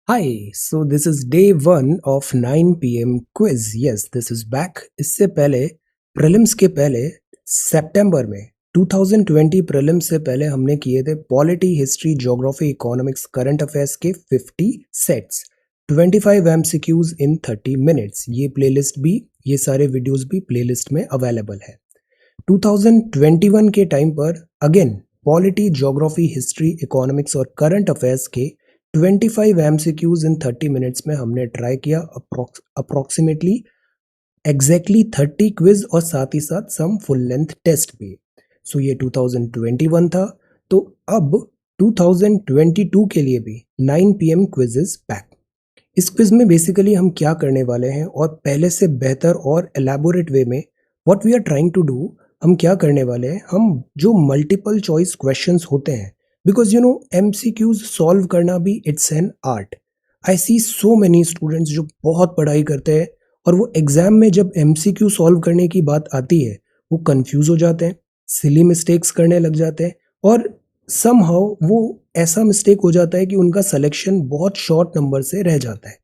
Hi, so this is day 1 of 9 p.m. quiz. Yes, this is back. इससे पहले prelims के पहले सितंबर में 2020 प्रीलिम्स से पहले हमने किए थे polity, history, geography, economics, current affairs के 50 सेट्स, 25 एमसीक्यूज इन 30 मिनट्स। ये सारे वीडियोस भी प्लेलिस्ट में अवेलेबल है। 2021 के टाइम पर again polity, geography, history, economics और करंट अफेयर्स के 25 एमसीक्यूज इन 30 मिनट्स में हमने ट्राई किया अप्रोक्सीमेटली एग्जैक्टली 30 क्विज और साथ ही साथ सम फुल लेंथ टेस्ट भी। सो ये 2021 था। तो अब 2022 के लिए भी 9 पीएम क्विज इज बैक। इस क्विज में बेसिकली हम क्या करने वाले हैं और पहले से बेहतर और एलैबोरेट वे में what we are trying to do, हम क्या करने वाले हैं, हम जो मल्टीपल चॉइस क्वेश्चंस होते हैं, बिकॉज एमसीक्यूज सॉल्व करना भी it's an art. I see so many students जो बहुत पढ़ाई करते हैं और वो एग्जाम में जब एमसीक्यू सॉल्व करने की बात आती है वो कंफ्यूज हो जाते हैं, सिली मिस्टेक्स करने लग जाते हैं और समहाउ वो ऐसा मिस्टेक हो जाता है कि उनका सिलेक्शन बहुत शॉर्ट नंबर से रह जाता है।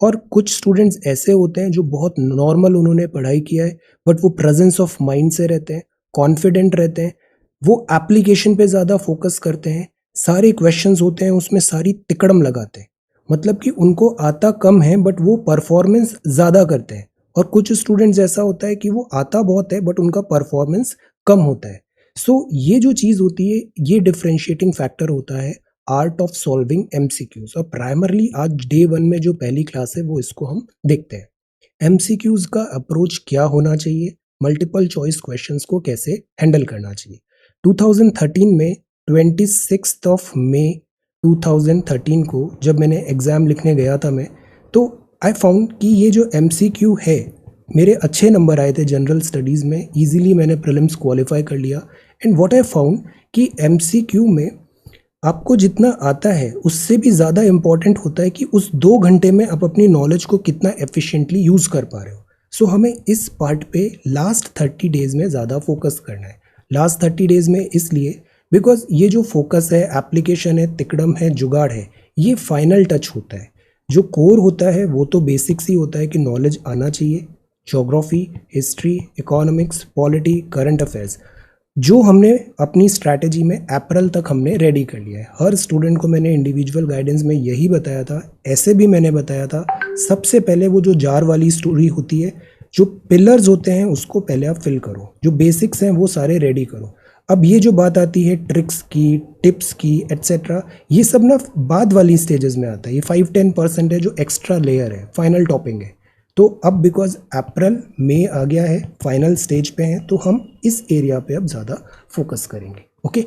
और कुछ स्टूडेंट्स ऐसे होते हैं जो बहुत नॉर्मल उन्होंने पढ़ाई किया है बट वो प्रेजेंस ऑफ माइंड से रहते हैं, कॉन्फिडेंट रहते हैं, वो एप्लीकेशन पे ज़्यादा फोकस करते हैं, सारे क्वेश्चंस होते हैं उसमें सारी तिकड़म लगाते हैं, मतलब कि उनको आता कम है बट वो परफॉर्मेंस ज़्यादा करते हैं। और कुछ स्टूडेंट्स ऐसा होता है कि वो आता बहुत है बट उनका परफॉर्मेंस कम होता है। सो ये जो चीज़ होती है ये डिफ्रेंशिएटिंग फैक्टर होता है आर्ट ऑफ सॉल्विंग एमसीक्यूज। और प्राइमरली आज डे 1 में जो पहली क्लास है वो इसको हम देखते हैं। एमसीक्यूज का अप्रोच क्या होना चाहिए, मल्टीपल चॉइस क्वेश्चंस को कैसे हैंडल करना चाहिए। 2013 में 26 ऑफ मई 2013 को जब मैंने एग्ज़ाम लिखने गया था मैं, तो आई फाउंड कि ये जो एमसीक्यू है, मेरे अच्छे नंबर आए थे जनरल स्टडीज़ में, इजीली मैंने प्रीलिम्स क्वालिफाई कर लिया। एंड व्हाट आई फाउंड कि एमसीक्यू में आपको जितना आता है उससे भी ज़्यादा इम्पॉर्टेंट होता है कि उस 2 घंटे में आप अपनी नॉलेज को कितना एफिशिएंटली यूज़ कर पा रहे हो। सो हमें इस पार्ट पे लास्ट 30 डेज़ में ज़्यादा फोकस करना है। लास्ट 30 डेज़ में इसलिए बिकॉज ये जो फोकस है, एप्लीकेशन है, तिकड़म है, जुगाड़ है, ये फाइनल टच होता है। जो कोर होता है वो तो बेसिक्स ही होता है कि नॉलेज आना चाहिए, geography, history, economics, polity, current affairs, जो हमने अपनी स्ट्रैटेजी में अप्रैल तक हमने रेडी कर लिया है। हर स्टूडेंट को मैंने इंडिविजुअल गाइडेंस में यही बताया था। ऐसे भी मैंने बताया था सबसे पहले वो जो जार वाली स्टोरी होती है, जो पिलर्स होते हैं उसको पहले आप फिल करो, जो बेसिक्स हैं वो सारे रेडी करो। अब ये जो बात आती है ट्रिक्स की, टिप्स की, एट्सेट्रा, ये सब ना बाद वाली स्टेजेस में आता है। ये 5-10% है जो एक्स्ट्रा लेयर है, फाइनल टॉपिंग है। तो अब बिकॉज अप्रैल मई आ गया है, फाइनल स्टेज पे हैं, तो हम इस एरिया पे अब ज़्यादा फोकस करेंगे। ओके,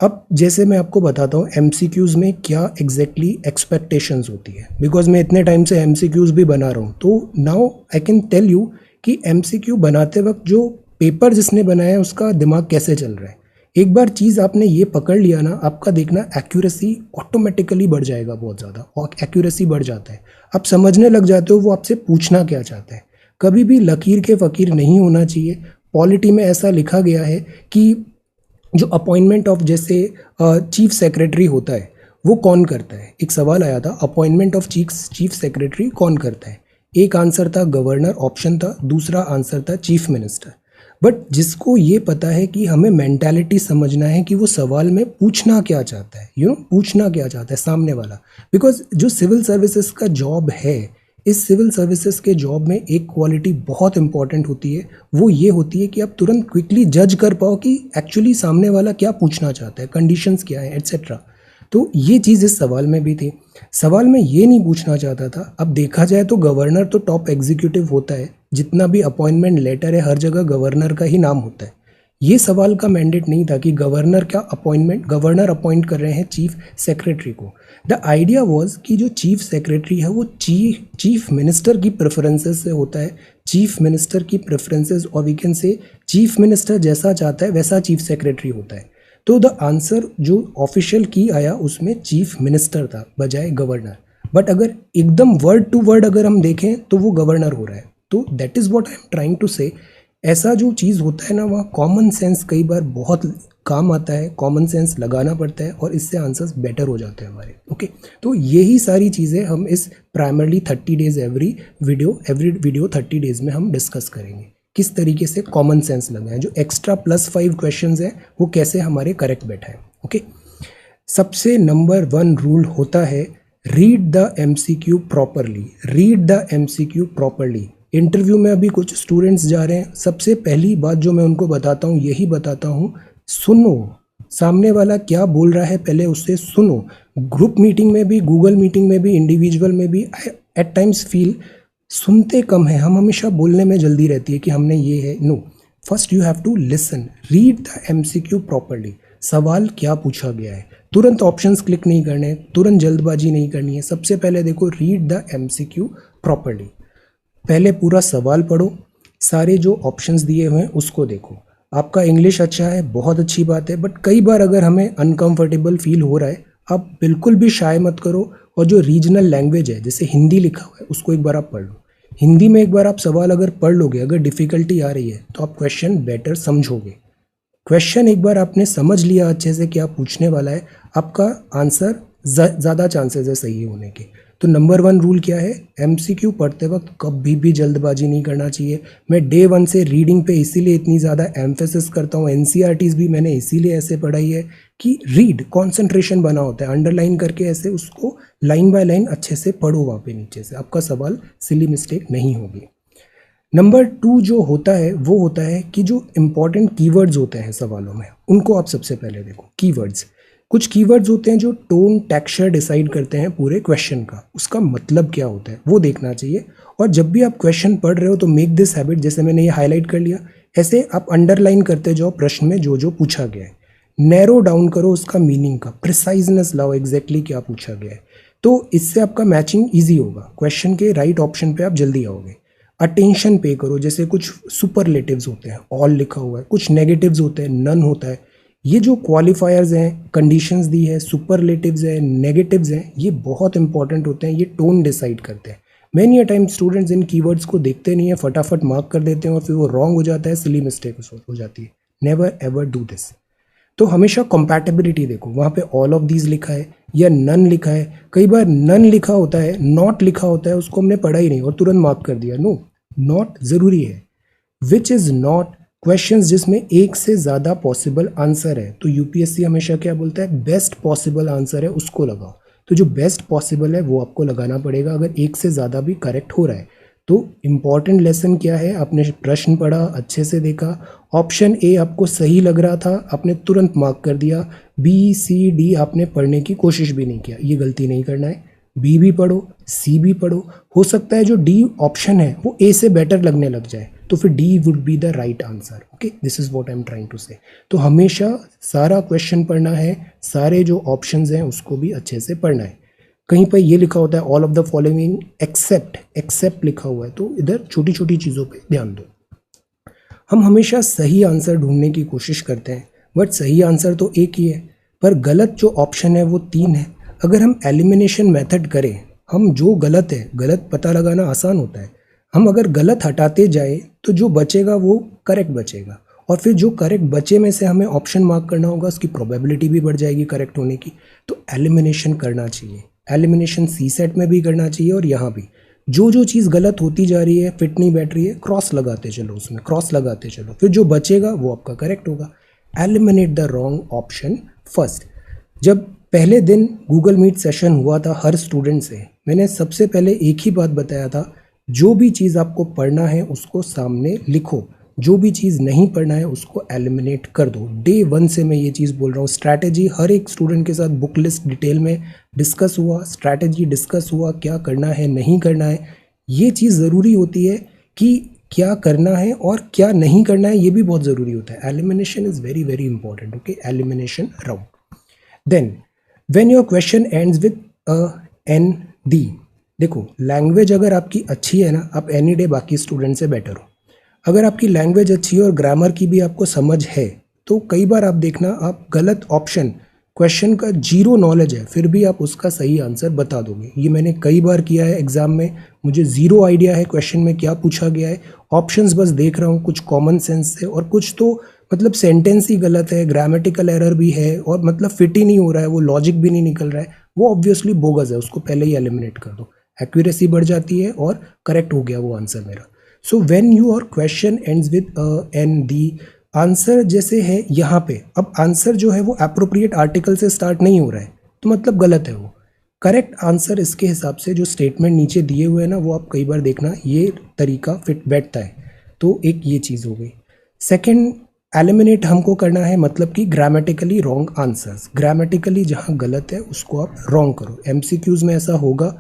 अब जैसे मैं आपको बताता हूँ एमसीक्यूज़ में क्या एग्जैक्टली एक्सपेक्टेशंस होती है, बिकॉज मैं इतने टाइम से एमसीक्यूज़ भी बना रहा हूँ। तो now I can tell you कि एमसीक्यू बनाते वक्त जो पेपर जिसने बनाया है उसका दिमाग कैसे चल रहा है। एक बार चीज़ आपने ये पकड़ लिया ना, आपका देखना एक्यूरेसी ऑटोमेटिकली बढ़ जाएगा, बहुत ज़्यादा और एक्यूरेसी बढ़ जाता है। आप समझने लग जाते हो वो आपसे पूछना क्या चाहता है। कभी भी लकीर के फ़कीर नहीं होना चाहिए। पॉलिटी में ऐसा लिखा गया है कि जो अपॉइंटमेंट ऑफ जैसे चीफ सेक्रेटरी होता है वो कौन करता है। एक सवाल आया था अपॉइंटमेंट ऑफ चीफ सेक्रेटरी कौन करता है। एक आंसर था गवर्नर, ऑप्शन था, दूसरा आंसर था चीफ मिनिस्टर। बट जिसको ये पता है कि हमें मेंटालिटी समझना है कि वो सवाल में पूछना क्या चाहता है, पूछना क्या चाहता है सामने वाला। बिकॉज जो सिविल सर्विसेज का जॉब है, इस सिविल सर्विसेज के जॉब में एक क्वालिटी बहुत इंपॉर्टेंट होती है, वो ये होती है कि आप तुरंत क्विकली जज कर पाओ कि एक्चुअली सामने वाला क्या पूछना चाहता है, कंडीशंस क्या है, एट्सेट्रा। तो ये चीज़ इस सवाल में भी थी। सवाल में ये नहीं पूछना चाहता था। अब देखा जाए तो गवर्नर तो टॉप एग्जीक्यूटिव होता है, जितना भी अपॉइंटमेंट लेटर है हर जगह गवर्नर का ही नाम होता है। ये सवाल का मैंडेट नहीं था कि गवर्नर अपॉइंट कर रहे हैं चीफ सेक्रेटरी को। द आइडिया वॉज कि जो चीफ सेक्रेटरी है वो चीफ मिनिस्टर की प्रेफरेंसेस से होता है। चीफ मिनिस्टर की प्रेफरेंसेस, और we can say chief minister जैसा चाहता है वैसा चीफ सेक्रेटरी होता है। तो द आंसर जो ऑफिशियल की आया उसमें चीफ मिनिस्टर था बजाय गवर्नर। बट अगर एकदम वर्ड टू वर्ड अगर हम देखें तो वो गवर्नर हो रहा है। तो that is what I am trying to say. ऐसा जो चीज़ होता है ना, वहाँ कॉमन सेंस कई बार बहुत काम आता है, कॉमन सेंस लगाना पड़ता है और इससे आंसर्स बेटर हो जाते हैं हमारे। ओके, तो यही सारी चीज़ें हम इस primarily 30 days every video 30 days में हम डिस्कस करेंगे। किस तरीके से कॉमन सेंस लगाएं, जो एक्स्ट्रा +5 क्वेश्चंस हैं वो कैसे हमारे करेक्ट बैठा है। ओके, सबसे नंबर 1 रूल होता है read the MCQ properly. Read the MCQ properly. Interview में अभी कुछ स्टूडेंट्स जा रहे हैं, सबसे पहली बात जो मैं उनको बताता हूँ यही बताता हूँ, सुनो, सामने वाला क्या बोल रहा है पहले उससे सुनो। ग्रुप मीटिंग में भी, गूगल मीटिंग में भी, इंडिविजुअल में भी एट टाइम्स फील सुनते कम है हम, हमेशा बोलने में जल्दी रहती है कि हमने ये है। No, first you have to listen, read the MCQ properly. सवाल क्या पूछा गया है, तुरंत ऑप्शंस क्लिक नहीं करने, तुरंत जल्दबाजी नहीं करनी है। सबसे पहले देखो, रीड द MCQ प्रॉपरली। पहले पूरा सवाल पढ़ो, सारे जो ऑप्शंस दिए हुए हैं उसको देखो। आपका इंग्लिश अच्छा है, बहुत अच्छी बात है, बट कई बार अगर हमें अनकंफर्टेबल फील हो रहा है, आप बिल्कुल भी शाय मत करो और जो रीजनल लैंग्वेज है जैसे हिंदी लिखा हुआ है उसको एक बार आप पढ़ लो। हिंदी में एक बार आप सवाल अगर पढ़ लोगे, अगर डिफ़िकल्टी आ रही है तो आप क्वेश्चन बेटर समझोगे। क्वेश्चन एक बार आपने समझ लिया अच्छे से क्या पूछने वाला है, आपका आंसर ज़्यादा चांसेस है सही होने के। तो नंबर 1 रूल क्या है, MCQ पढ़ते वक्त कभी भी जल्दबाजी नहीं करना चाहिए। मैं डे 1 से रीडिंग पे इसीलिए इतनी ज़्यादा एम्फेसिस करता हूँ, NCERTs भी मैंने इसीलिए ऐसे पढ़ाई है कि रीड, कॉन्सेंट्रेशन बना होता है, अंडरलाइन करके ऐसे उसको लाइन बाय लाइन अच्छे से पढ़ो वहाँ पे नीचे से, आपका सवाल सिली मिस्टेक नहीं होगी। नंबर 2 जो होता है वो होता है कि जो इम्पॉर्टेंट कीवर्ड्स होते हैं सवालों में उनको आप सबसे पहले देखो। कीवर्ड्स, कुछ कीवर्ड्स होते हैं जो टोन टेक्सचर डिसाइड करते हैं पूरे क्वेश्चन का, उसका मतलब क्या होता है वो देखना चाहिए। और जब भी आप क्वेश्चन पढ़ रहे हो तो मेक दिस हैबिट, जैसे मैंने ये हाईलाइट कर लिया, ऐसे आप अंडरलाइन करते जाओ प्रश्न में जो जो पूछा गया है। नैरो डाउन करो उसका मीनिंग का, प्रिसाइजनेस लाओ, एग्जैक्टली क्या पूछा गया है, तो इससे आपका मैचिंग ईजी होगा, क्वेश्चन के राइट ऑप्शन पे आप जल्दी आओगे। अटेंशन पे करो, जैसे कुछ सुपरलेटिव्स होते हैं, ऑल लिखा हुआ है, कुछ नेगेटिव्स होते हैं, नन होता है। ये जो क्वालिफायर्स हैं, कंडीशंस दी है, सुपरलेटिव्स हैं, नेगेटिव्स हैं, ये बहुत इंपॉर्टेंट होते हैं, ये टोन डिसाइड करते हैं। Many a time students in keywords को देखते नहीं है, फटाफट मार्क कर देते हैं और फिर वो रॉन्ग हो जाता है, सिली मिस्टेक हो जाती है। Never ever do this. तो हमेशा कंपैटिबिलिटी देखो, वहाँ पे ऑल ऑफ दीज लिखा है या नन लिखा है। कई बार नन लिखा होता है, नॉट लिखा होता है, उसको हमने पढ़ा ही नहीं और तुरंत मार्क कर दिया। नो, नॉट ज़रूरी है। विच इज़ नॉट, क्वेश्चंस जिसमें एक से ज़्यादा पॉसिबल आंसर है तो यूपीएससी हमेशा क्या बोलता है, बेस्ट पॉसिबल आंसर है उसको लगाओ। तो जो बेस्ट पॉसिबल है वो आपको लगाना पड़ेगा अगर एक से ज़्यादा भी करेक्ट हो रहा है। तो इम्पॉर्टेंट लेसन क्या है, आपने प्रश्न पढ़ा, अच्छे से देखा, ऑप्शन ए आपको सही लग रहा था, आपने तुरंत मार्क कर दिया। बी सी डी आपने पढ़ने की कोशिश भी नहीं किया, ये गलती नहीं करना है। बी भी पढ़ो, सी भी पढ़ो, हो सकता है जो डी ऑप्शन है वो ए से बेटर लगने लग जाए तो फिर D would be the right answer. Okay, this is what I am trying to say. तो हमेशा सारा क्वेश्चन पढ़ना है, सारे जो ऑप्शंस हैं उसको भी अच्छे से पढ़ना है। कहीं पर ये लिखा होता है all of the following except लिखा हुआ है, तो इधर छोटी छोटी चीज़ों पे ध्यान दो। हम हमेशा सही आंसर ढूंढने की कोशिश करते हैं, बट सही आंसर तो एक ही है, पर गलत जो ऑप्शन है वो 3 है। अगर हम एलिमिनेशन मेथड करें, हम जो गलत है, गलत पता लगाना आसान होता है, हम अगर गलत हटाते जाए तो जो बचेगा वो करेक्ट बचेगा, और फिर जो करेक्ट बचे में से हमें ऑप्शन मार्क करना होगा, उसकी प्रोबेबिलिटी भी बढ़ जाएगी करेक्ट होने की। तो एलिमिनेशन करना चाहिए, एलिमिनेशन सी सेट में भी करना चाहिए और यहाँ भी। जो जो चीज़ गलत होती जा रही है, फिट नहीं बैठ रही है, क्रॉस लगाते चलो, उसमें क्रॉस लगाते चलो, फिर जो बचेगा वो आपका करेक्ट होगा। Eliminate the wrong option first. जब पहले दिन गूगल मीट सेशन हुआ था हर स्टूडेंट से, मैंने सबसे पहले एक ही बात बताया था, जो भी चीज़ आपको पढ़ना है उसको सामने लिखो, जो भी चीज़ नहीं पढ़ना है उसको एलिमिनेट कर दो। डे 1 से मैं ये चीज़ बोल रहा हूँ। स्ट्रैटेजी हर एक स्टूडेंट के साथ बुक लिस्ट डिटेल में डिस्कस हुआ, स्ट्रैटेजी डिस्कस हुआ, क्या करना है नहीं करना है। ये चीज़ ज़रूरी होती है कि क्या करना है और क्या नहीं करना है, ये भी बहुत ज़रूरी होता है। Elimination is very very important. Okay, elimination round. Then when your question ends with ND, देखो लैंग्वेज अगर आपकी अच्छी है ना, आप एनी डे बाकी स्टूडेंट से बेटर हो। अगर आपकी लैंग्वेज अच्छी है और ग्रामर की भी आपको समझ है, तो कई बार आप देखना, आप गलत ऑप्शन, क्वेश्चन का जीरो नॉलेज है फिर भी आप उसका सही आंसर बता दोगे। ये मैंने कई बार किया है एग्जाम में, मुझे ज़ीरो आइडिया है क्वेश्चन में क्या पूछा गया है, ऑप्शंस बस देख रहा हूँ कुछ कॉमन सेंस से और कुछ तो मतलब सेंटेंस ही गलत है, ग्रामेटिकल एरर भी है और मतलब फिट ही नहीं हो रहा है, वो लॉजिक भी नहीं निकल रहा है, वो ऑब्वियसली बोगस है, उसको पहले ही एलिमिनेट कर दो। एक्यूरेसी बढ़ जाती है और करेक्ट हो गया वो आंसर मेरा। So when your question ends with N D answer जैसे है यहाँ पे, अब आंसर जो है वो अप्रोप्रिएट आर्टिकल से स्टार्ट नहीं हो रहा है तो मतलब गलत है वो। करेक्ट आंसर इसके हिसाब से जो स्टेटमेंट नीचे दिए हुए हैं ना, वो आप कई बार देखना ये तरीका फिट बैठता है। तो एक ये चीज़ हो गई। सेकंड, एलिमिनेट हमको करना है मतलब कि ग्रामेटिकली रॉन्ग आंसर्स। ग्रामेटिकली जहाँ गलत है उसको आप रॉन्ग करो। एमसीक्यूज में ऐसा होगा,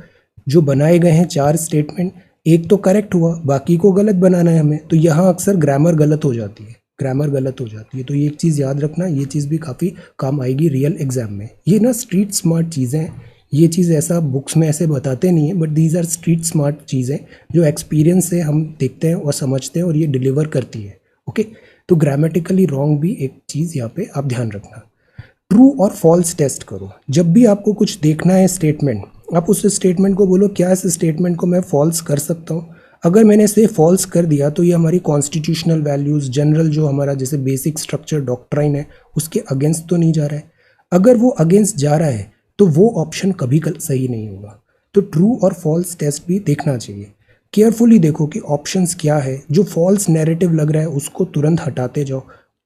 जो बनाए गए हैं 4 स्टेटमेंट, एक तो करेक्ट हुआ, बाकी को गलत बनाना है हमें, तो यहाँ अक्सर ग्रामर गलत हो जाती है, ग्रामर गलत हो जाती है। तो ये एक चीज़ याद रखना, ये चीज़ भी काफ़ी काम आएगी रियल एग्जाम में। ये ना स्ट्रीट स्मार्ट चीज़ें हैं, ये चीज़ ऐसा बुक्स में ऐसे बताते नहीं है, but these are street smart चीज़ें जो एक्सपीरियंस से हम देखते हैं और समझते हैं और ये डिलीवर करती है। ओके, तो ग्रामेटिकली रॉन्ग भी एक चीज़ यहाँ पे आप ध्यान रखना। ट्रू और फॉल्स टेस्ट करो। जब भी आपको कुछ देखना है स्टेटमेंट, आप उस स्टेटमेंट को बोलो क्या इस स्टेटमेंट को मैं फॉल्स कर सकता हूँ। अगर मैंने इसे फॉल्स कर दिया तो ये हमारी कॉन्स्टिट्यूशनल वैल्यूज़, जनरल जो हमारा जैसे बेसिक स्ट्रक्चर डॉक्ट्राइन है, उसके अगेंस्ट तो नहीं जा रहा है। अगर वो अगेंस्ट जा रहा है तो वो ऑप्शन कभी सही नहीं होगा। तो ट्रू और फॉल्स टेस्ट भी देखना चाहिए। केयरफुली देखो कि ऑप्शंस क्या है। जो फॉल्स नैरेटिव लग रहा है उसको तुरंत हटाते जाओ।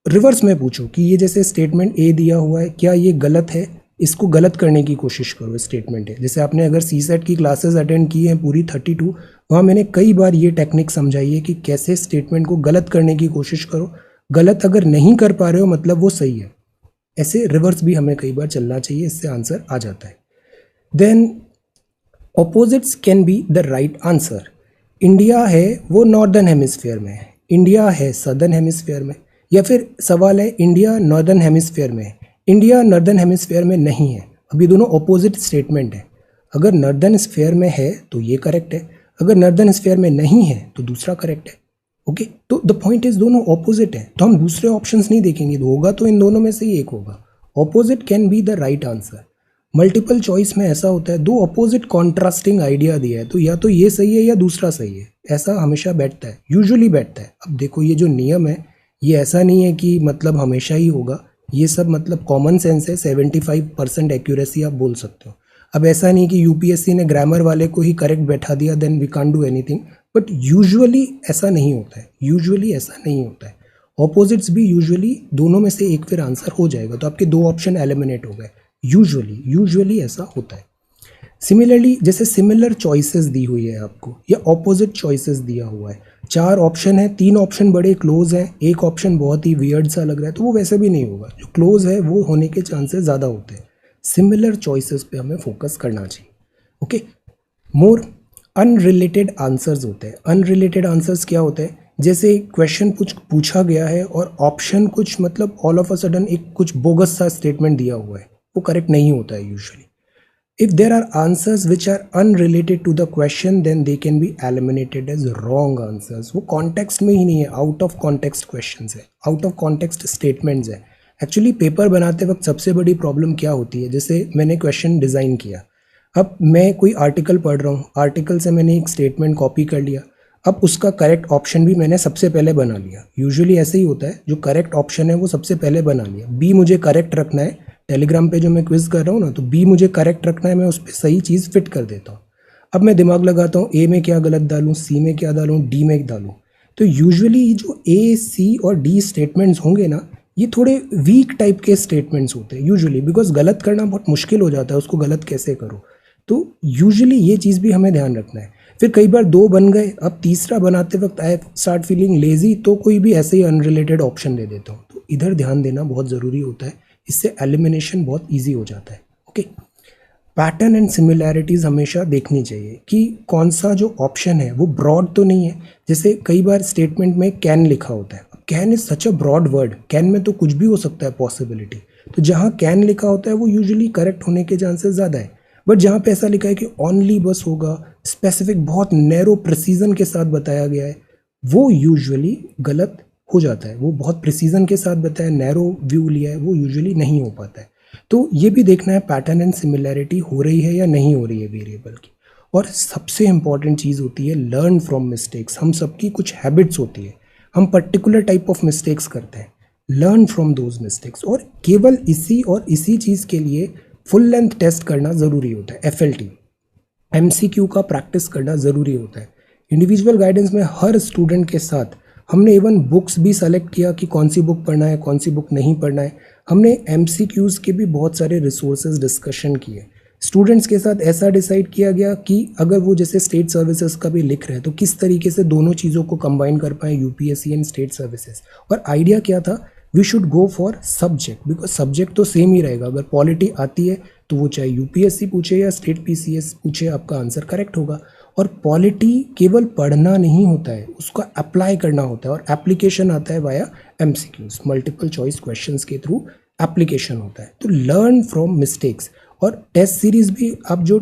रिवर्स में पूछो कि ये जैसे स्टेटमेंट ए दिया हुआ है, क्या ये गलत है, इसको गलत करने की कोशिश करो। स्टेटमेंट है, जैसे आपने अगर सीसेट की क्लासेस अटेंड की हैं पूरी 32, वहाँ मैंने कई बार ये टेक्निक समझाई है कि कैसे स्टेटमेंट को गलत करने की कोशिश करो। गलत अगर नहीं कर पा रहे हो मतलब वो सही है। ऐसे रिवर्स भी हमें कई बार चलना चाहिए, इससे आंसर आ जाता है। Then opposites can be the right answer. India है वो नॉर्दर्न हेमिस्फीयर में है, इंडिया है सदर्न हेमिस्फीयर में, या फिर सवाल है इंडिया नॉर्दर्न हेमिस्फीयर में है, इंडिया नॉर्दर्न हेमिस्फीयर में नहीं है। अब ये दोनों ऑपोजिट स्टेटमेंट है। अगर नॉर्दर्न स्फीयर में है तो ये करेक्ट है, अगर नॉर्दर्न स्फीयर में नहीं है तो दूसरा करेक्ट है। ओके, तो द पॉइंट इज दोनों ऑपोजिट है, तो हम दूसरे ऑप्शंस नहीं देखेंगे, तो होगा तो इन दोनों में से ही एक होगा। Opposite can be the right answer. Multiple choice में ऐसा होता है, दो अपोजिट कॉन्ट्रास्टिंग आइडिया दिया है तो या तो ये सही है या दूसरा सही है, ऐसा हमेशा बैठता है, यूजुअली बैठता है। अब देखो ये जो नियम है ये ऐसा नहीं है कि मतलब हमेशा ही होगा, ये सब मतलब कॉमन सेंस है। 75% एक्यूरेसी आप बोल सकते हो। अब ऐसा नहीं कि यूपीएससी ने ग्रामर वाले को ही करेक्ट बैठा दिया then we can't do anything, but usually ऐसा नहीं होता है, यूजुअली ऐसा नहीं होता है। ऑपोजिट्स भी यूजुअली दोनों में से एक फिर आंसर हो जाएगा, तो आपके 2 ऑप्शन एलिमिनेट हो गए। यूजुअली ऐसा होता है। सिमिलरली जैसे सिमिलर चॉइसेस दी हुई है आपको या ऑपोजिट चॉइसेस दिया हुआ है, 4 ऑप्शन है, 3 ऑप्शन बड़े क्लोज हैं, एक ऑप्शन बहुत ही वियर्ड सा लग रहा है, तो वो वैसे भी नहीं होगा। जो क्लोज है वो होने के चांसेस ज़्यादा होते हैं। सिमिलर चॉइसेस पे हमें फोकस करना चाहिए। ओके, मोर अनरिलेटेड आंसर्स होते हैं। अनरिलेटेड आंसर्स क्या होते हैं, जैसे क्वेश्चन कुछ पूछा गया है और ऑप्शन कुछ मतलब ऑल ऑफ अ सडन एक कुछ बोगस सा स्टेटमेंट दिया हुआ है, वो करेक्ट नहीं होता है usually. If there are answers which are unrelated to the question, then they can be eliminated as wrong answers. वो context में ही नहीं है, out of context questions है, out of context statements है। एक्चुअली पेपर बनाते वक्त सबसे बड़ी प्रॉब्लम क्या होती है, जैसे मैंने क्वेश्चन डिज़ाइन किया, अब मैं कोई आर्टिकल पढ़ रहा हूँ, आर्टिकल से मैंने एक स्टेटमेंट कॉपी कर लिया, अब उसका करेक्ट ऑप्शन भी मैंने सबसे पहले बना लिया। यूजुअली ऐसे ही होता है, जो करेक्ट ऑप्शन है वो सबसे पहले बना लिया, बी मुझे करेक्ट रखना है। टेलीग्राम पे जो मैं क्विज कर रहा हूँ ना, तो बी मुझे करेक्ट रखना है, मैं उस पर सही चीज़ फिट कर देता हूँ। अब मैं दिमाग लगाता हूँ ए में क्या गलत डालूँ, सी में क्या डालूँ, डी में डालूँ। तो यूजुअली जो ए, सी और डी स्टेटमेंट्स होंगे ना, ये थोड़े वीक टाइप के स्टेटमेंट्स होते हैं यूजुअली, बिकॉज गलत करना बहुत मुश्किल हो जाता है, उसको गलत कैसे करो। तो यूजुअली ये चीज़ भी हमें ध्यान रखना है। फिर कई बार 2 बन गए, अब तीसरा बनाते वक्त आई स्टार्ट फीलिंग लेजी, तो कोई भी ऐसे ही अनरिलेटेड ऑप्शन दे देता हूँ। तो इधर ध्यान देना बहुत ज़रूरी होता है, इससे एलिमिनेशन बहुत ईजी हो जाता है। ओके, पैटर्न एंड सिमिलैरिटीज़ हमेशा देखनी चाहिए कि कौन सा जो ऑप्शन है वो ब्रॉड तो नहीं है। जैसे कई बार स्टेटमेंट में कैन लिखा होता है, can is such a broad word, can में तो कुछ भी हो सकता है पॉसिबिलिटी, तो जहाँ कैन लिखा होता है वो यूजुअली करेक्ट होने के चांसेस ज़्यादा है। बट जहाँ पे ऐसा लिखा है कि ओनली बस होगा, स्पेसिफिक बहुत नैरो प्रिसीजन के साथ बताया गया है, वो यूजुअली गलत हो जाता है। वो बहुत प्रिसीजन के साथ बताया, नैरो व्यू लिया है, वो यूजुअली नहीं हो पाता है। तो ये भी देखना है पैटर्न एंड सिमिलैरिटी हो रही है या नहीं हो रही है वेरिएबल की। और सबसे इंपॉर्टेंट चीज़ होती है लर्न फ्रॉम मिस्टेक्स। हम सबकी कुछ हैबिट्स होती है, हम पर्टिकुलर टाइप ऑफ मिस्टेक्स करते हैं, लर्न फ्रॉम दोज मिस्टेक्स। और केवल इसी चीज़ के लिए फुल लेंथ टेस्ट करना ज़रूरी होता है। FLT MCQ का प्रैक्टिस करना ज़रूरी होता है। इंडिविजुअल गाइडेंस में हर स्टूडेंट के साथ हमने इवन बुक्स भी सेलेक्ट किया कि कौन सी बुक पढ़ना है, कौन सी बुक नहीं पढ़ना है। हमने MCQs के भी बहुत सारे रिसोर्सेज डिस्कशन किए। स्टूडेंट्स के साथ ऐसा डिसाइड किया गया कि अगर वो जैसे स्टेट सर्विसेज का भी लिख रहे हैं तो किस तरीके से दोनों चीज़ों को कंबाइन कर पाएँ, UPSC एंड स्टेट सर्विसेज। और आइडिया क्या था, we should go for subject, because subject तो सेम ही रहेगा। अगर पॉलिटी आती है तो वो चाहे UPSC पूछे या स्टेट PCS पूछे, आपका आंसर करेक्ट होगा। और पॉलिटी केवल पढ़ना नहीं होता है, उसका अप्लाई करना होता है, और एप्लीकेशन आता है via MCQs, multiple choice questions के थ्रू एप्लीकेशन होता है। तो लर्न फ्रॉम मिस्टेक्स। और टेस्ट सीरीज़ भी आप जो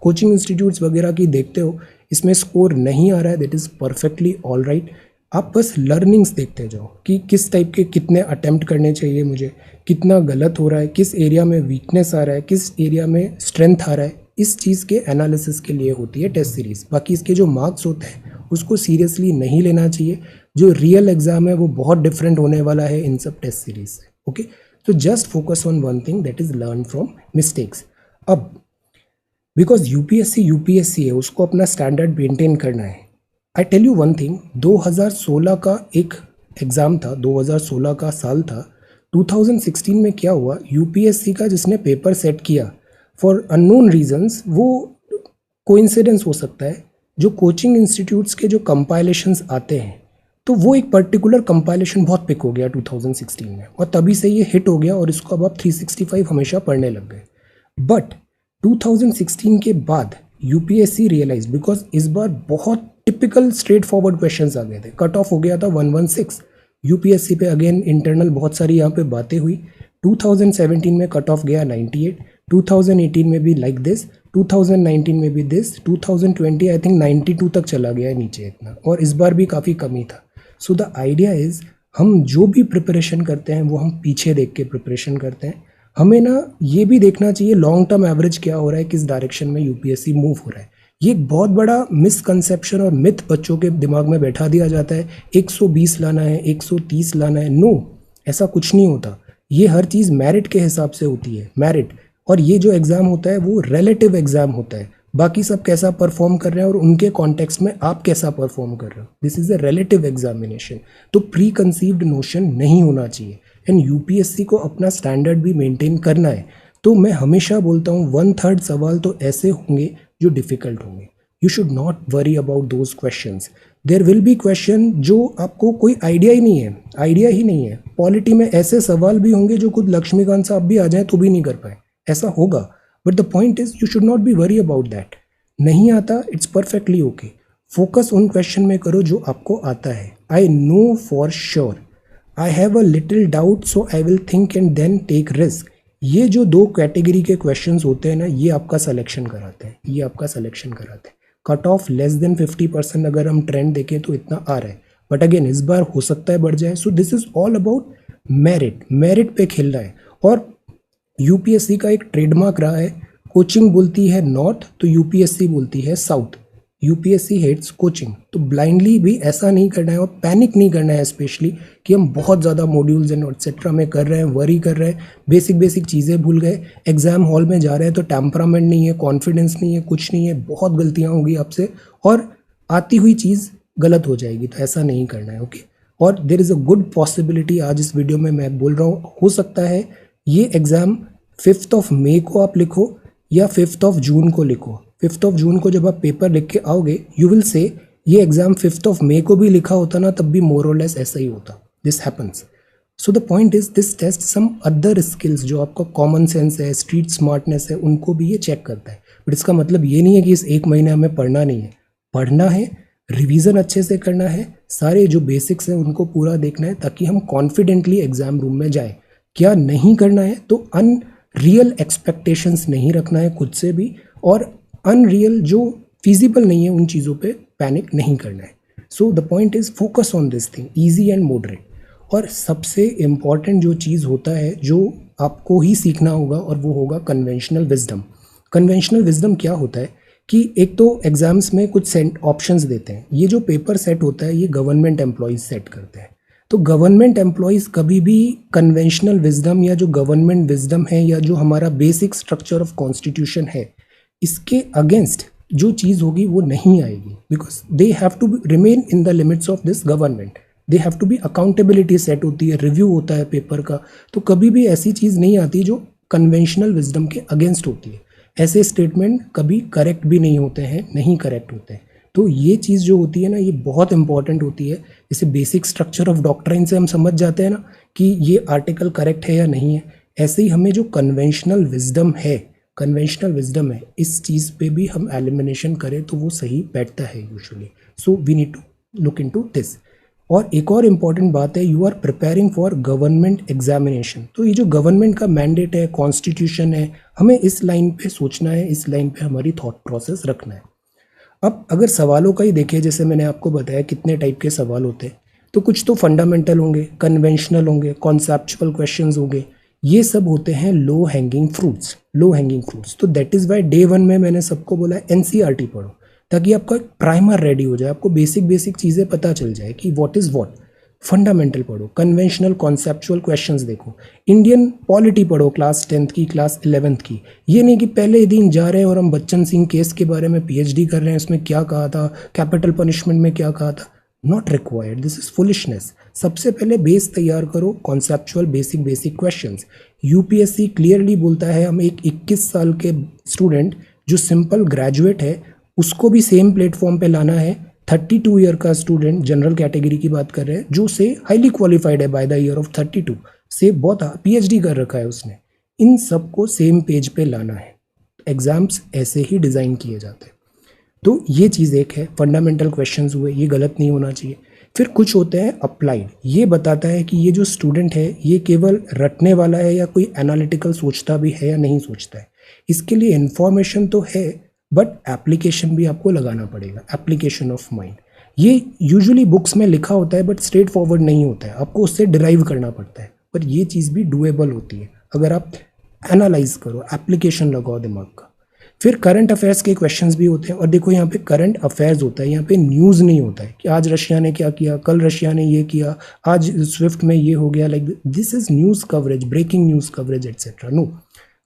कोचिंग इंस्टीट्यूट्स वगैरह की देखते हो, इसमें स्कोर नहीं आ रहा है, that is perfectly all right. आप बस लर्निंग्स देखते जाओ कि किस टाइप के कितने अटेम्प्ट करने चाहिए मुझे, कितना गलत हो रहा है, किस एरिया में वीकनेस आ रहा है, किस एरिया में स्ट्रेंथ आ रहा है। इस चीज़ के एनालिसिस के लिए होती है टेस्ट सीरीज़। बाकी इसके जो मार्क्स होते हैं उसको सीरियसली नहीं लेना चाहिए। जो रियल एग्ज़ाम है वो बहुत डिफरेंट होने वाला है इन सब टेस्ट सीरीज से। ओके, तो just focus on one thing, that is learn from mistakes. अब बिकॉज यूपीएससी है, उसको अपना स्टैंडर्ड मेंटेन करना है। I tell you one thing, 2016 का एक एग्ज़ाम था, 2016 का साल था। 2016 में क्या हुआ, यूपीएससी का जिसने पेपर सेट किया फॉर अननोन रीजंस, वो कोइंसिडेंस हो सकता है, जो कोचिंग इंस्टीट्यूट्स के जो कंपाइलेशंस आते हैं तो वो एक पर्टिकुलर कंपाइलेशन बहुत पिक हो गया 2016 में, और तभी से ये हिट हो गया और इसको अब आप 365 हमेशा पढ़ने लग गए। बट 2016 के बाद यूपीएससी रियलाइज, बिकॉज इस बार बहुत टिपिकल स्ट्रेट फॉरवर्ड क्वेश्चंस आ गए थे, कट ऑफ हो गया था 116 यूपीएससी पे। अगेन इंटरनल बहुत सारी यहाँ पे बातें हुई। 2017 में कट ऑफ गया 98, 2018 में भी लाइक दिस, 2019 में भी दिस, 2020 आई थिंक 92 तक चला गया है नीचे इतना, और इस बार भी काफ़ी कमी था। सो द आइडिया इज़, हम जो भी प्रिपरेशन करते हैं वो हम पीछे देख के प्रिपरेशन करते हैं। हमें ना ये भी देखना चाहिए लॉन्ग टर्म एवरेज क्या हो रहा है, किस डायरेक्शन में यूपीएससी मूव हो रहा है। ये एक बहुत बड़ा मिसकंसेप्शन और मिथ बच्चों के दिमाग में बैठा दिया जाता है, 120 लाना है, 130 लाना है। नो, ऐसा कुछ नहीं होता। ये हर चीज़ मेरिट के हिसाब से होती है, मेरिट। और ये जो एग्ज़ाम होता है वो रिलेटिव एग्ज़ाम होता है, बाकी सब कैसा परफॉर्म कर रहे हैं और उनके कॉन्टेक्स्ट में आप कैसा परफॉर्म कर रहे हो, this is a relative examination. तो प्री कंसीव्ड नोशन नहीं होना चाहिए, एंड यूपीएससी को अपना स्टैंडर्ड भी मेंटेन करना है। तो मैं हमेशा बोलता हूँ 1/3 सवाल तो ऐसे होंगे जो डिफ़िकल्ट होंगे। You should not worry about those questions. There will be question जो आपको कोई आइडिया ही नहीं है। पॉलिटी में ऐसे सवाल भी होंगे जो खुद लक्ष्मीकांत साहब भी आ जाए तो भी नहीं कर पाए, ऐसा होगा। But the point is, you should not be worry about that. नहीं आता, इट्स परफेक्टली ओके। फोकस उन क्वेश्चन में करो जो आपको आता है। I know for sure, I have a little doubt, so I will think and then take risk. ये जो दो कैटेगरी के क्वेश्चंस होते हैं ना, ये आपका सिलेक्शन कराते हैं। कट ऑफ लेस देन 50% अगर हम ट्रेंड देखें तो इतना आ रहा है, बट अगेन इस बार हो सकता है बढ़ जाए। So this is all about merit पे खेल रहा है। और यूपीएससी का एक ट्रेडमार्क रहा है, कोचिंग बोलती है नॉर्थ तो यूपीएससी बोलती है साउथ। UPSC hates coaching. तो ब्लाइंडली भी ऐसा नहीं करना है और पैनिक नहीं करना है, स्पेशली कि हम बहुत ज़्यादा मॉड्यूल्स एंड एक्सेट्रा में कर रहे हैं, वरी कर रहे हैं, बेसिक चीज़ें भूल गए, एग्जाम हॉल में जा रहे हैं तो टेम्परामेंट नहीं है, कॉन्फिडेंस नहीं है, कुछ नहीं है, बहुत गलतियाँ होंगी आपसे और आती हुई चीज़ गलत हो जाएगी। तो ऐसा नहीं करना है, ओके। और there is a good possibility, आज इस वीडियो में मैं बोल रहा हूँ, हो सकता है ये एग्ज़ाम 5 मई को आप लिखो या 5 जून को लिखो। 5 जून को जब आप पेपर लिख के आओगे, यू विल से ये एग्ज़ाम 5 मई को भी लिखा होता ना, तब भी मोर और लेस ऐसा ही होता। This happens. So the point is, this test some other skills जो आपका कॉमन सेंस है, स्ट्रीट स्मार्टनेस है, उनको भी ये चेक करता है। बट इसका मतलब ये नहीं है कि इस 1 महीने हमें पढ़ना नहीं है। पढ़ना है, रिवीजन अच्छे से करना है, सारे जो बेसिक्स हैं उनको पूरा देखना है, ताकि हम कॉन्फिडेंटली एग्जाम रूम में जाए। क्या नहीं करना है तो अनरियल एक्सपेक्टेशंस नहीं रखना है खुद से भी, और अनरियल जो फिजिबल नहीं है उन चीज़ों पे पैनिक नहीं करना है। सो the point is, focus on this thing, easy and moderate. और सबसे इम्पॉर्टेंट जो चीज़ होता है जो आपको ही सीखना होगा, और वो होगा कन्वेंशनल विजडम। कन्वेंशनल विजडम क्या होता है कि एक तो एग्जाम्स में कुछ ऑप्शंस देते हैं। ये जो पेपर सेट होता है ये गवर्नमेंट एम्प्लॉयज़ सेट करते हैं। तो गवर्नमेंट एम्प्लॉयज़ कभी भी कन्वेंशनल विजडम या जो गवर्नमेंट विजडम है या जो हमारा बेसिक स्ट्रक्चर ऑफ कॉन्स्टिट्यूशन है, इसके अगेंस्ट जो चीज़ होगी वो नहीं आएगी, because they have to remain in the limits of this government. They have to be accountability set होती है, रिव्यू होता है पेपर का, तो कभी भी ऐसी चीज़ नहीं आती जो कन्वेंशनल विजडम के अगेंस्ट होती है। ऐसे स्टेटमेंट कभी करेक्ट भी नहीं होते हैं, नहीं करेक्ट होते हैं। तो ये चीज़ जो होती है ना, ये बहुत इंपॉर्टेंट होती है। जैसे बेसिक स्ट्रक्चर ऑफ डॉक्ट्राइन से हम समझ जाते हैं ना कि ये आर्टिकल करेक्ट है या नहीं है, ऐसे ही हमें जो कन्वेंशनल विजडम है इस चीज़ पे भी हम एलिमिनेशन करें तो वो सही बैठता है usually. So we need to look into this. और एक और इम्पॉर्टेंट बात है, you are preparing for government examination. तो ये जो गवर्नमेंट का मैंडेट है, कॉन्स्टिट्यूशन है, हमें इस लाइन पे सोचना है, इस लाइन पे हमारी थॉट प्रोसेस रखना है। अब अगर सवालों का ही देखिए, जैसे मैंने आपको बताया कितने टाइप के सवाल होते हैं, तो कुछ तो फंडामेंटल होंगे, कन्वेंशनल होंगे, कॉन्सेप्चुअल क्वेश्चंस होंगे, ये सब होते हैं लो हैंगिंग फ्रूट्स। तो दैट इज़ वाई डे 1 में मैंने सबको बोला एनसीईआरटी पढ़ो, ताकि आपका एक प्राइमर रेडी हो जाए, आपको बेसिक चीज़ें पता चल जाए कि व्हाट इज़ व्हाट। फंडामेंटल पढ़ो, कन्वेंशनल कॉन्सेप्चुअल क्वेश्चंस देखो, इंडियन पॉलिटी पढ़ो क्लास 10th की, क्लास 11th की। ये नहीं कि पहले दिन जा रहे हैं और हम बच्चन सिंह केस के बारे में पीएचडी कर रहे हैं, उसमें क्या कहा था, कैपिटल पनिशमेंट में क्या कहा था। Not required, this is foolishness. सबसे पहले बेस तैयार करो, conceptual basic questions. UPSC clearly बोलता है हम एक 21 साल के स्टूडेंट जो सिंपल ग्रेजुएट है उसको भी सेम प्लेटफॉर्म पे लाना है। 32 ईयर का स्टूडेंट, जनरल कैटेगरी की बात कर रहे हैं, जो से हाईली क्वालिफाइड है बाय द ईयर ऑफ 32, से बहुत पीएचडी कर रखा है उसने, इन सबको सेम पेज पे लाना है। एग्जाम्स ऐसे ही डिज़ाइन किए जाते हैं। तो ये चीज़ एक है, फंडामेंटल क्वेश्चंस हुए, ये गलत नहीं होना चाहिए। फिर कुछ होते हैं अप्लाइड, ये बताता है कि ये जो स्टूडेंट है ये केवल रटने वाला है या कोई एनालिटिकल सोचता भी है या नहीं सोचता है। इसके लिए इन्फॉर्मेशन तो है बट एप्लीकेशन भी आपको लगाना पड़ेगा, एप्लीकेशन ऑफ माइंड। ये यूजुअली बुक्स में लिखा होता है बट स्ट्रेट फॉरवर्ड नहीं होता है, आपको उससे डिराइव करना पड़ता है, पर ये चीज़ भी डूएबल होती है अगर आप एनालाइज करो, एप्लीकेशन लगाओ दिमाग का। फिर करंट अफेयर्स के क्वेश्चंस भी होते हैं, और देखो यहाँ पे करंट अफेयर्स होता है, यहाँ पे न्यूज़ नहीं होता है कि आज रशिया ने क्या किया, कल रशिया ने ये किया, आज स्विफ्ट में ये हो गया, like this is news coverage, breaking news coverage etcetera. No,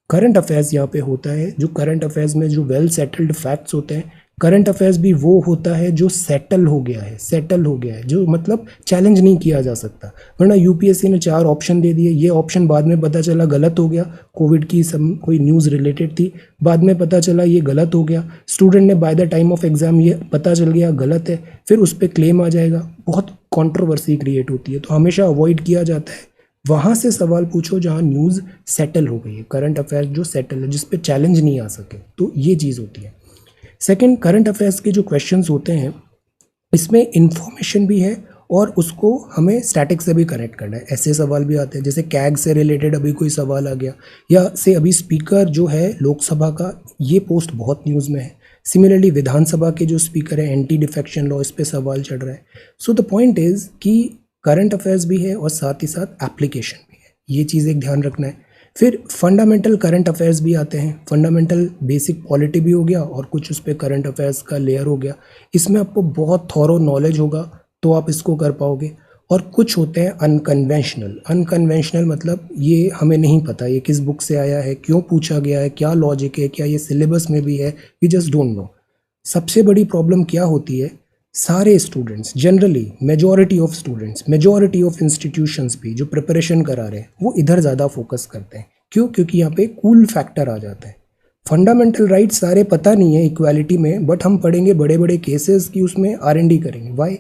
current affairs यहाँ पे होता है, जो करंट अफेयर्स में जो वेल सेटल्ड फैक्ट्स होते हैं। करंट अफेयर्स भी वो होता है जो सेटल हो गया है, जो मतलब चैलेंज नहीं किया जा सकता। वरना यूपीएससी ने 4 ऑप्शन दे दिए, ये ऑप्शन बाद में पता चला गलत हो गया, कोविड की सब कोई न्यूज़ रिलेटेड थी, बाद में पता चला ये गलत हो गया, स्टूडेंट ने by the time of exam ये पता चल गया गलत है, फिर उस पर क्लेम आ जाएगा, बहुत कंट्रोवर्सी क्रिएट होती है। तो हमेशा अवॉइड किया जाता है, वहाँ से सवाल पूछो जहाँ न्यूज़ सेटल हो गई है, करंट अफेयर्स जो सेटल है, जिस पे चैलेंज नहीं आ सके, तो ये चीज़ होती है। सेकंड, करंट अफेयर्स के जो क्वेश्चंस होते हैं इसमें इंफॉर्मेशन भी है और उसको हमें स्टैटिक से भी कनेक्ट करना है। ऐसे सवाल भी आते हैं जैसे कैग से रिलेटेड अभी कोई सवाल आ गया, या से अभी स्पीकर जो है लोकसभा का, ये पोस्ट बहुत न्यूज़ में है। सिमिलरली विधानसभा के जो स्पीकर है, एंटी डिफेक्शन लॉ, इस पर सवाल चल रहा है। सो द पॉइंट इज़ कि करंट अफेयर्स भी है और साथ ही साथ एप्लीकेशन भी है, ये चीज़ एक ध्यान रखना है। फिर फंडामेंटल करंट अफेयर्स भी आते हैं, फंडामेंटल बेसिक पॉलिटी भी हो गया और कुछ उस पर करंट अफेयर्स का लेयर हो गया। इसमें आपको बहुत थॉरो नॉलेज होगा तो आप इसको कर पाओगे। और कुछ होते हैं अनकन्वेंशनल मतलब ये हमें नहीं पता ये किस बुक से आया है, क्यों पूछा गया है, क्या लॉजिक है, क्या ये सिलेबस में भी है, वी जस्ट डोंट नो। सबसे बड़ी प्रॉब्लम क्या होती है, सारे students, generally majority of institutions भी जो प्रिपरेशन करा रहे हैं वो इधर ज़्यादा फोकस करते हैं। क्यों? क्योंकि यहाँ पे कूल फैक्टर आ जाता है। फंडामेंटल राइट्स सारे पता नहीं है इक्वालिटी में, बट हम पढ़ेंगे बड़े बड़े केसेस की, उसमें R&D करेंगे। वाई?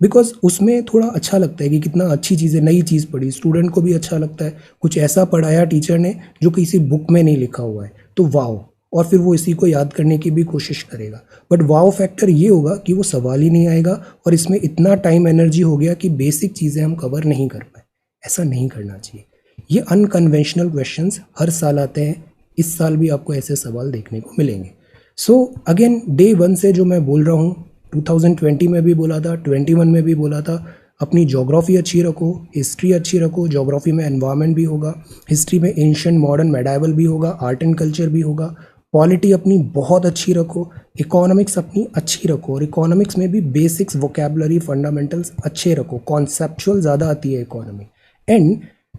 बिकॉज उसमें थोड़ा अच्छा लगता है कि कितना अच्छी चीज़ है, नई चीज़ पढ़ी, स्टूडेंट को भी अच्छा लगता है, कुछ ऐसा पढ़ाया टीचर ने जो किसी बुक में नहीं लिखा हुआ है, तो वाओ, और फिर वो इसी को याद करने की भी कोशिश करेगा। बट वाओ फैक्टर ये होगा कि वो सवाल ही नहीं आएगा और इसमें इतना टाइम एनर्जी हो गया कि बेसिक चीज़ें हम कवर नहीं कर पाए। ऐसा नहीं करना चाहिए। ये अनकन्वेंशनल क्वेश्चंस हर साल आते हैं, इस साल भी आपको ऐसे सवाल देखने को मिलेंगे। सो अगेन डे 1 से जो मैं बोल रहा हूँ, 2020 में भी बोला था, 21 में भी बोला था, अपनी ज्योग्राफी अच्छी रखो, हिस्ट्री अच्छी रखो। ज्योग्राफी में एनवायरनमेंट भी होगा, हिस्ट्री में एंशिएंट मॉडर्न मेडाइवल भी होगा, आर्ट एंड कल्चर भी होगा, पॉलिटी अपनी बहुत अच्छी रखो, इकोनॉमिक्स अपनी अच्छी रखो, और इकोनॉमिक्स में भी बेसिक्स, वोकेबलरी, फंडामेंटल्स अच्छे रखो, कॉन्सेप्चुअल ज़्यादा आती है economy. And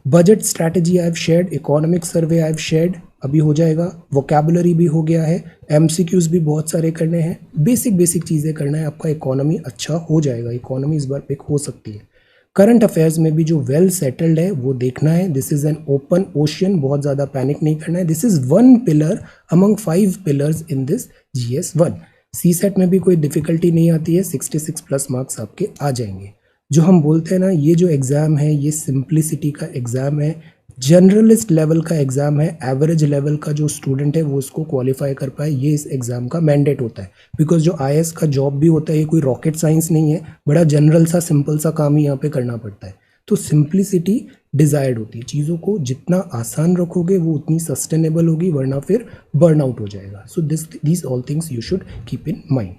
budget strategy I have shared, economic survey I have shared, अभी हो जाएगा, वोकेबलरी भी हो गया है, एमसीक्यूज भी बहुत सारे करने हैं, बेसिक चीज़ें करना है, आपका इकोनॉमी अच्छा हो जाएगा, इकोनॉमी इस बार पिक हो सकती है। करंट अफेयर्स में भी जो वेल सेटल्ड है वो देखना है, this is an open ocean, बहुत ज़्यादा पैनिक नहीं करना है, this is one pillar among 5 pillars in this GS1। CSET में भी कोई डिफ़िकल्टी नहीं आती है, 66 प्लस मार्क्स आपके आ जाएंगे। जो हम बोलते हैं ना, ये जो एग्ज़ाम है ये सिंप्लिसिटी का एग्ज़ाम है, जनरलिस्ट लेवल का एग्ज़ाम है, एवरेज लेवल का जो स्टूडेंट है वो इसको क्वालिफाई कर पाए, ये इस एग्ज़ाम का मैंडेट होता है। बिकॉज जो IAS का जॉब भी होता है ये कोई रॉकेट साइंस नहीं है, बड़ा जनरल सा सिंपल सा काम ही यहाँ पे करना पड़ता है। तो सिंप्लिसिटी डिज़ायर्ड होती है, चीज़ों को जितना आसान रखोगे वो उतनी सस्टेनेबल होगी, वरना फिर बर्नआउट हो जाएगा। So this all things you should keep in mind.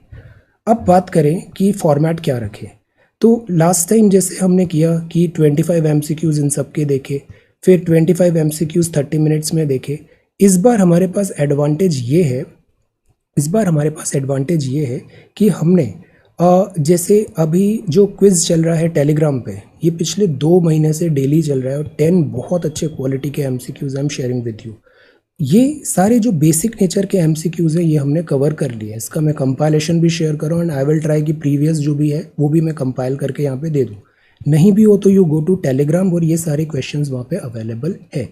अब बात करें कि फॉर्मेट क्या रखें, तो लास्ट टाइम जैसे हमने किया कि 25 MCQs इन सब के देखे, फिर 25 MCQs 30 मिनट्स में देखे। इस बार हमारे पास एडवांटेज ये है कि हमने जैसे अभी जो क्विज़ चल रहा है टेलीग्राम पे, ये पिछले 2 महीने से डेली चल रहा है, और 10 बहुत अच्छे क्वालिटी के MCQs I am sharing with you. ये सारे जो बेसिक नेचर के MCQs हैं ये हमने कवर कर लिया है, इसका मैं कंपाइलेशन भी शेयर कर रहा हूँ, एंड आई विल ट्राई कि प्रीवियस जो भी है वो भी मैं कंपाइल करके यहाँ पे दे दूँ। नहीं भी हो तो यू गो टू टेलीग्राम, और ये सारे क्वेश्चंस वहाँ पे अवेलेबल है।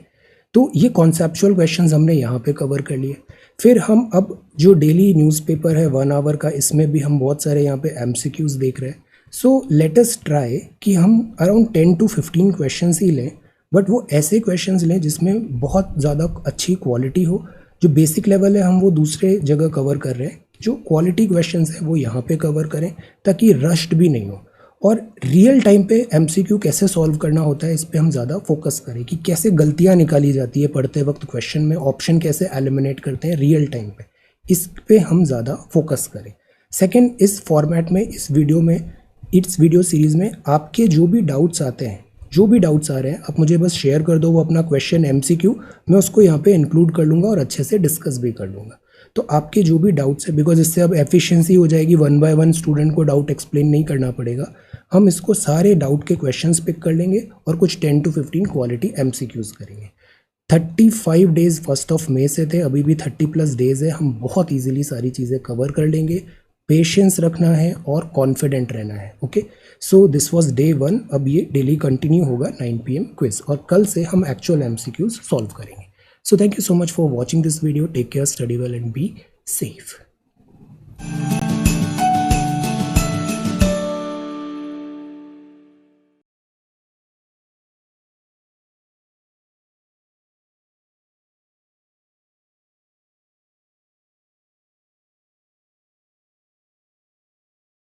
तो ये कॉन्सेप्चुअल क्वेश्चंस हमने यहाँ पे कवर कर लिए। फिर हम अब जो डेली न्यूज़पेपर है 1 आवर का, इसमें भी हम बहुत सारे यहाँ पे MCQs देख रहे हैं। सो लेट अस ट्राई कि हम अराउंड 10 to 15 क्वेश्चंस ही लें, बट वो ऐसे क्वेश्चंस लें जिसमें बहुत ज़्यादा अच्छी क्वालिटी हो। जो बेसिक लेवल है हम वो दूसरे जगह कवर कर रहे हैं, जो क्वालिटी क्वेश्चंस हैं वो यहाँ पे कवर करें, ताकि रश्ड भी नहीं हो। और रियल टाइम पे MCQ कैसे सॉल्व करना होता है इस पे हम ज़्यादा फोकस करें, कि कैसे गलतियाँ निकाली जाती है पढ़ते वक्त क्वेश्चन में, ऑप्शन कैसे एलिमिनेट करते हैं रियल टाइम पे, इस पे हम ज़्यादा फोकस करें। सेकेंड, इस फॉर्मेट में, इस वीडियो सीरीज़ में आपके जो भी डाउट्स आते हैं, जो भी डाउट्स आ रहे हैं, आप मुझे बस शेयर कर दो वो अपना क्वेश्चन MCQ, मैं उसको यहाँ पे इंक्लूड कर लूँगा और अच्छे से डिस्कस भी कर लूँगा। तो आपके जो भी डाउट्स है, बिकॉज इससे अब एफिशिएंसी हो जाएगी, 1 by 1 स्टूडेंट को डाउट एक्सप्लेन नहीं करना पड़ेगा, हम इसको सारे डाउट के क्वेश्चंस पिक कर लेंगे और कुछ 10 to 15 क्वालिटी MCQs करेंगे। 35 डेज 1 मई से थे, अभी भी 30+ डेज है, हम बहुत ईजिली सारी चीज़ें कवर कर लेंगे। पेशेंस रखना है और कॉन्फिडेंट रहना है। Okay, so this was day 1। अब ये डेली कंटिन्यू होगा 9 PM क्विज, और कल से हम एक्चुअल MCQs सॉल्व करेंगे। So thank you so much for watching this video, take care, study well and be safe.